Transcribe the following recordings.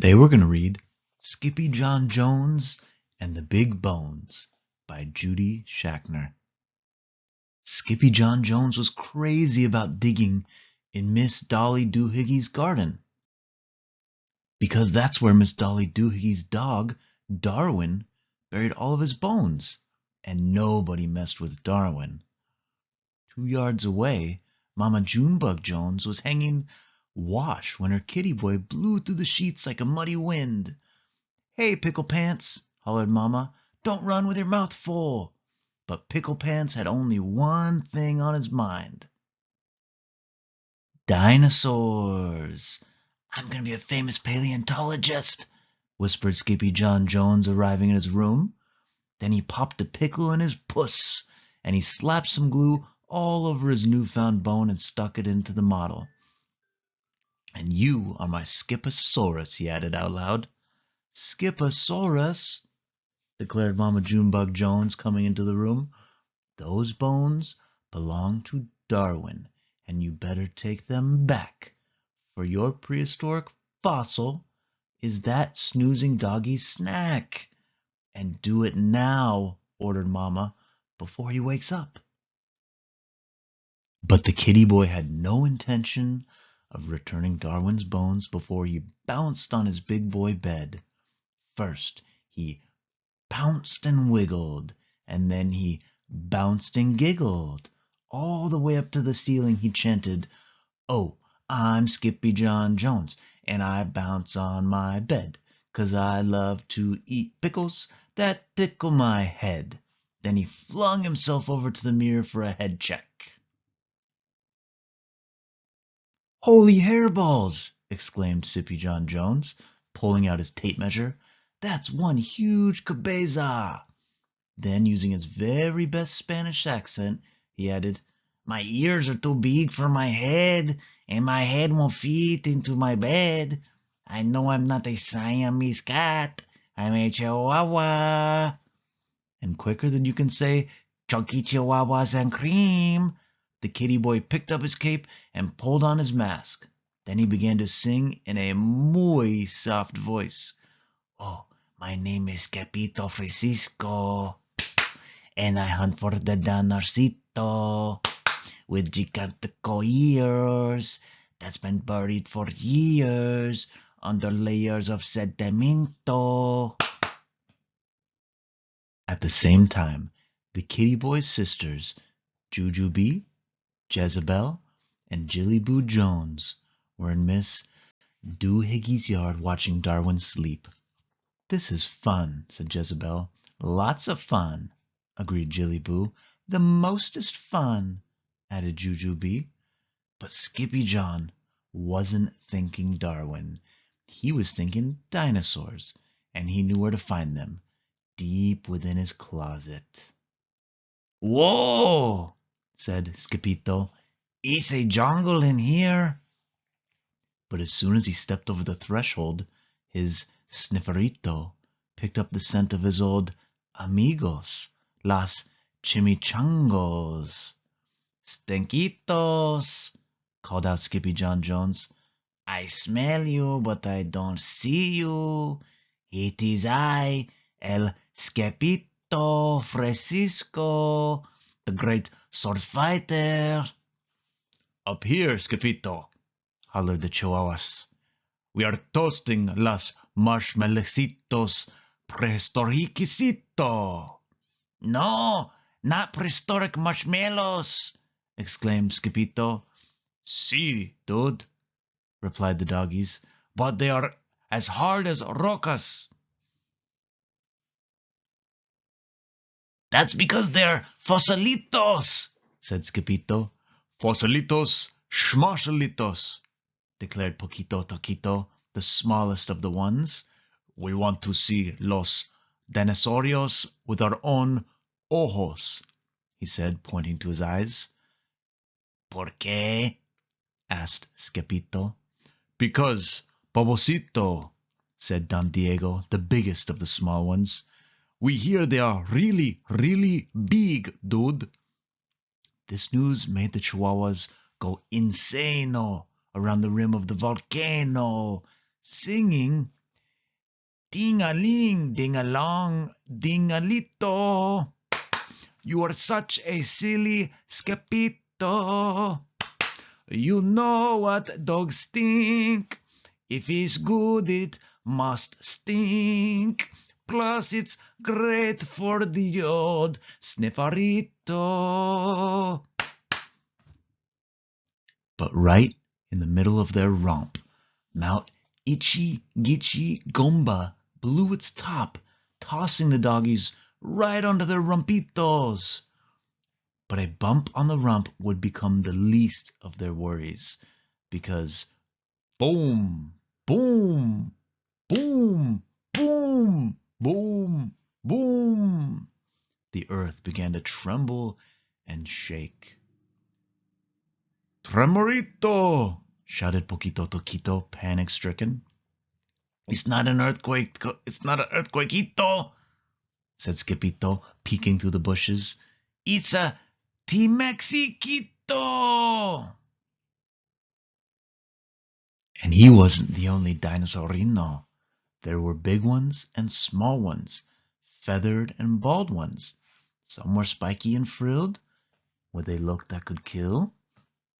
They were going to read Skippy Jon Jones and the Big Bones by Judy Schachner. Skippy Jon Jones was crazy about digging in Miss Dolly Doohickeys' garden, because that's where Miss Dolly Doohickeys' dog, Darwin, buried all of his bones, and nobody messed with Darwin. 2 yards away, Mama Junebug Jones was hanging wash when her kitty boy blew through the sheets like a muddy wind. "Hey, Pickle Pants!" hollered Mama. "Don't run with your mouth full!" But Pickle Pants had only one thing on his mind. Dinosaurs! "I'm going to be a famous paleontologist," whispered Skippy Jon Jones, arriving in his room. Then he popped a pickle in his puss, and he slapped some glue all over his newfound bone and stuck it into the model. "And you are my Skipposaurus," he added out loud. "Skipposaurus?" declared Mama Junebug Jones, coming into the room. "Those bones belong to Darwin, and you better take them back, for your prehistoric fossil is that snoozing doggie's snack. And do it now," ordered Mama, "before he wakes up." But the kitty boy had no intention of returning Darwin's bones before he bounced on his big boy bed. First he bounced and wiggled, and then he bounced and giggled. All the way up to the ceiling he chanted, "Oh, I'm Skippy Jon Jones, and I bounce on my bed, 'cause I love to eat pickles that tickle my head." Then he flung himself over to the mirror for a head check. "Holy hairballs!" exclaimed Skippy Jon Jones, pulling out his tape measure. "That's one huge cabeza." Then, using his very best Spanish accent, he added, "My ears are too big for my head, and my head won't fit into my bed. I know I'm not a Siamese cat. I'm a Chihuahua." And quicker than you can say, "Chunky Chihuahuas and cream," the kitty boy picked up his cape and pulled on his mask. Then he began to sing in a muy soft voice. "Oh, my name is Capito Francisco, and I hunt for the dinosaurcito with gigantico ears that's been buried for years under layers of sedimento." At the same time, the kitty boy's sisters, Jujubee, Jezebel, and Jillyboo Jones, were in Miss Doohickeys' yard watching Darwin sleep. "This is fun," said Jezebel. "Lots of fun," agreed Jillyboo. "The mostest fun," added Jujubee. But Skippy John wasn't thinking Darwin. He was thinking dinosaurs, and he knew where to find them, deep within his closet. "Whoa!" said Skippito. "It's a jungle in here." But as soon as he stepped over the threshold, his snifferito picked up the scent of his old amigos, las chimichangos. "Stinkitos!" called out Skippy Jon Jones. "I smell you, but I don't see you. It is I, El Skepito Francisco, the great sword fighter." "Up here, Skepito!" hollered the Chihuahuas. "We are toasting las marshmallowcitos prehistoricito." "No, not prehistoric marshmallows!" exclaimed Skipito. "Si, dude," replied the doggies, "but they are as hard as rocas." "That's because they're fossilitos," said Skipito. "Fossilitos, schmarshalitos," declared Poquito Toquito, the smallest of the ones. "We want to see los dinosaurios with our own ojos," he said, pointing to his eyes. "Por qué?" asked Skepito. "Because, Babosito," said Don Diego, the biggest of the small ones, "we hear they are really, really big, dude." This news made the Chihuahuas go insano around the rim of the volcano, singing, Ding-a-ling, ding-a-long, ding-a-lito. You are such a silly Skepito. You know what dogs stink. If it's good, it must stink. Plus, it's great for the old snifferito. But right in the middle of their romp, Mount Itchy Gitchy Gomba blew its top, tossing the doggies right onto their rumpitos. But a bump on the rump would become the least of their worries, because boom, boom, boom, boom, boom, boom, the earth began to tremble and shake. Tremorito! Shouted Poquito Toquito, panic-stricken. It's not an earthquake. It's not an earthquakeito, said Skippito, peeking through the bushes. It's a Timexiquito! And he wasn't the only dinosaurino. There were big ones and small ones, feathered and bald ones. Some were spiky and frilled, with a look that could kill,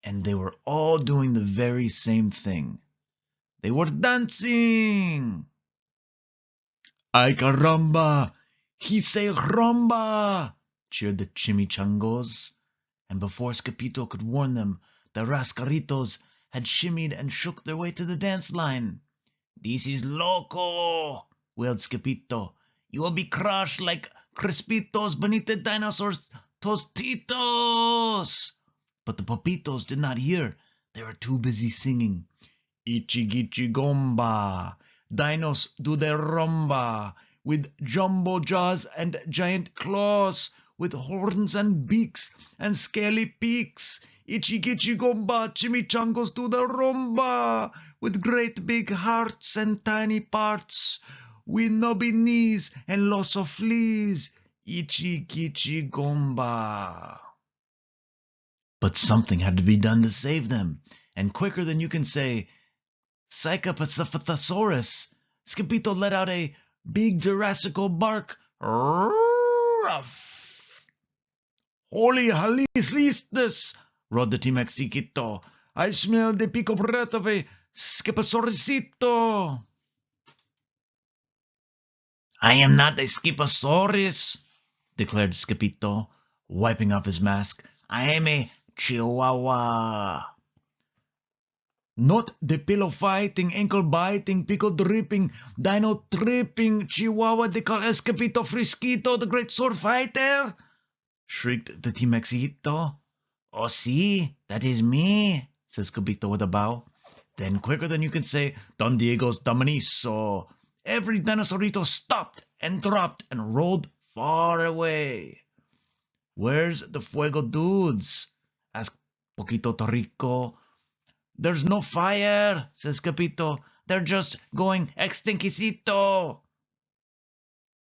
and they were all doing the very same thing. They were dancing! Ay caramba! He say rumba! Cheered the chimichangos. And before Scapito could warn them, the rascaritos had shimmied and shook their way to the dance line. This is loco! Wailed Scapito. You will be crushed like Crispitos beneath the dinosaurs' tostitos! But the papitos did not hear. They were too busy singing. Ichigichigomba, dinos do their rumba, with jumbo jaws and giant claws, with horns and beaks and scaly peaks. Ichigichigomba, chimichangos do the rumba, with great big hearts and tiny parts, with knobby knees and lots of fleas. Ichigichigomba. But something had to be done to save them, and quicker than you can say, Psychopathosaurus, Scipito let out a big Jurassical bark. Ruff! Holy halislistus, roared the Timaxiquito. I smell the pico breath of a Skipasaurusito. I am not a Skipasaurus, declared Scipito, wiping off his mask. I am a Chihuahua. Not the pillow fighting, ankle biting, pickle dripping, dino tripping, Chihuahua de call Escapito Frisquito, the great sword fighter! Shrieked the Timexito. Oh, see, that is me, says Scapito with a bow. Then, quicker than you can say, Don Diego's Dominiso. Every dinosaurito stopped and dropped and rolled far away. Where's the Fuego dudes? Asked Poquito Torrico. There's no fire, says Capito. They're just going extinquisito.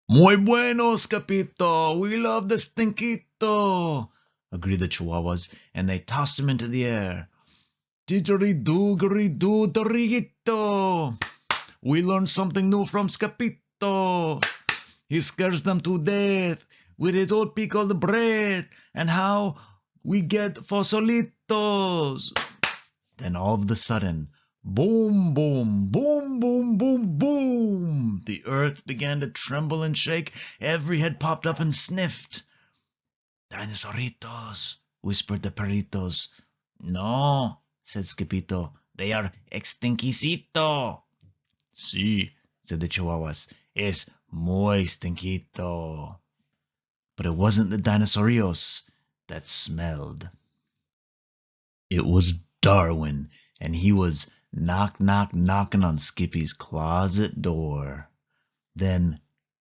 Muy buenos, Capito. We love the stinquito, agreed the Chihuahuas, and they tossed him into the air. Didgeridoo-geridoo, doriguito. We learned something new from Scapito. He scares them to death with his old pickled bread and how we get fosolitos. Then all of a sudden, boom, boom, boom, boom, boom, boom, the earth began to tremble and shake. Every head popped up and sniffed. Dinosauritos, whispered the perritos. No, said Scipito, they are extinquisito. Sí, said the Chihuahuas, es muy stinquito. But it wasn't the dinosaurios that smelled. It was Darwin, and he was knocking on Skippy's closet door. Then,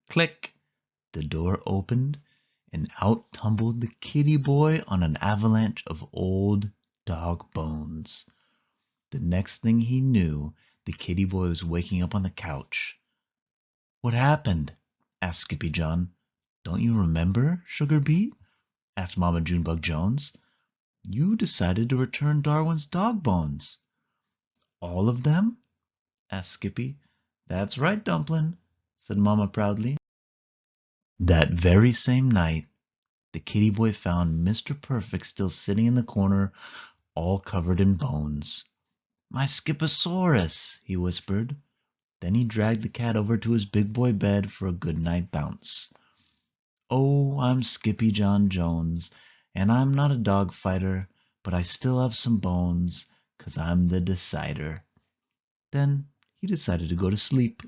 click, the door opened, and out tumbled the kitty boy on an avalanche of old dog bones. The next thing he knew, the kitty boy was waking up on the couch. What happened? Asked Skippy John. Don't you remember, Sugar Beet? Asked Mama Junebug Jones. You decided to return Darwin's dog bones. All of them? Asked Skippy. That's right, Dumplin'. said Mama proudly. That very same night, the kitty boy found Mr. Perfect still sitting in the corner, all covered in bones. "My Skiposaurus!" he whispered. Then he dragged the cat over to his big boy bed for a good night bounce. "Oh, I'm Skippy Jon Jones, and I'm not a dog fighter, but I still have some bones, 'cause I'm the decider." Then he decided to go to sleep.